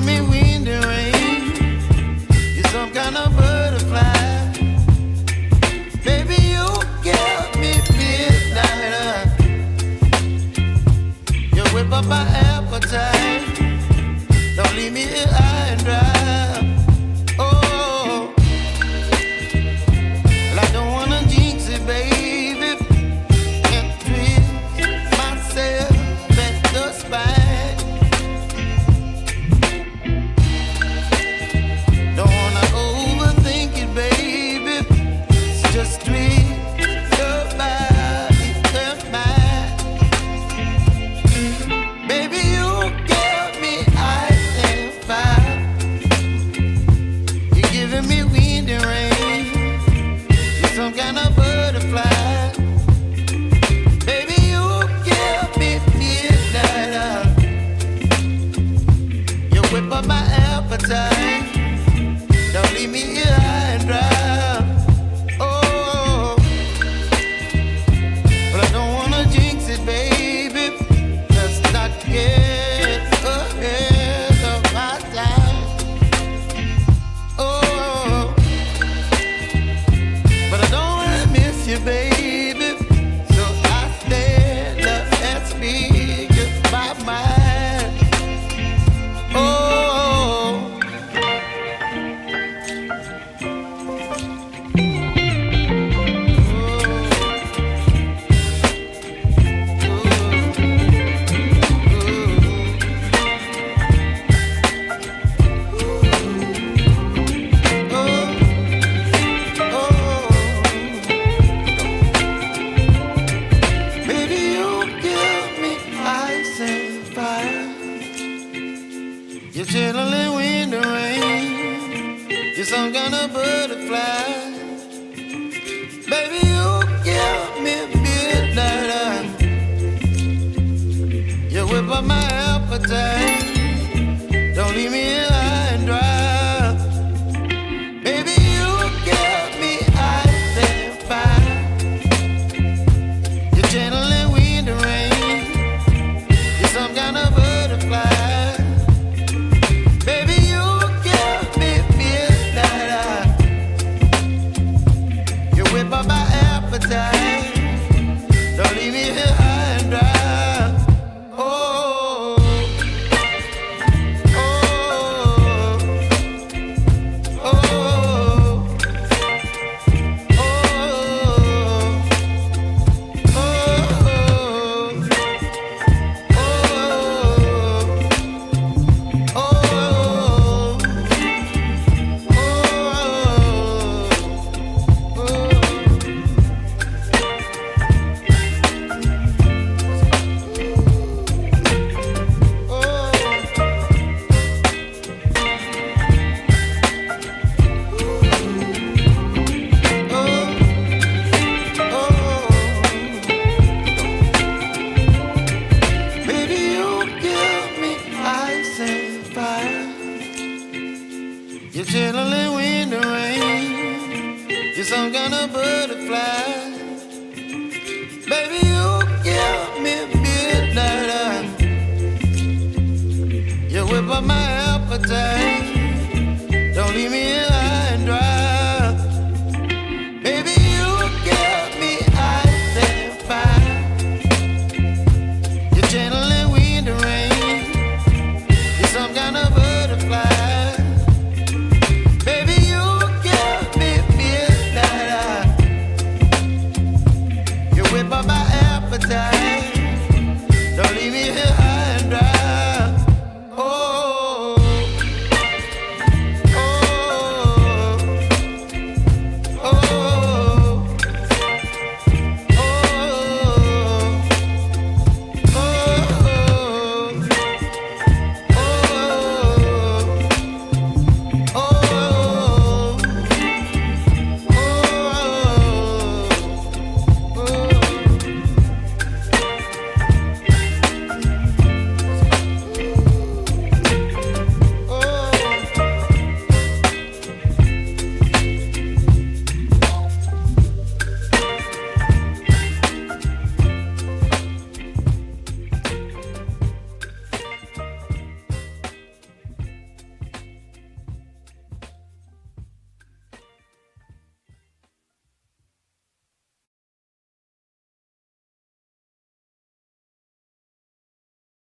giving me wind and rain. You're some kind of butterfly. Baby, you give me midnight. You whip up my appetite. Don't leave me here high and dry. Oh, well, I don't wanna jinx it, baby. Can't twist myself at the spine. Don't wanna overthink it, baby. It's just twist your body and mine. Baby, you give me ice and fire. You're giving me wind and rain. You're some kind of butterfly. Baby, you give me midnight. You whip up my appetite. Don't leave me here high and dry. Oh, but I don't wanna jinx it, baby. Let's not get ahead of my time. Oh, but I don't wanna miss you, baby. So I stand up and speak my mind. Oh. Baby, you give me ice and fire. You're chilling wind and rain. You're some kind of butterfly. Baby, you give me midnight. You whip up my appetite. Don't leave me here high and dry. Baby, you give me ice and fire. You're channeling wind and rain. You're some kind of butterfly. Baby, you give me midnight. You whip up my appetite. Don't leave me here high and dry. Oh, oh, oh, oh, baby, you give me ice and fire. You're chilling wind and rain. You're some kind of butterfly. Baby, you give me midnight. You whip up my appetite.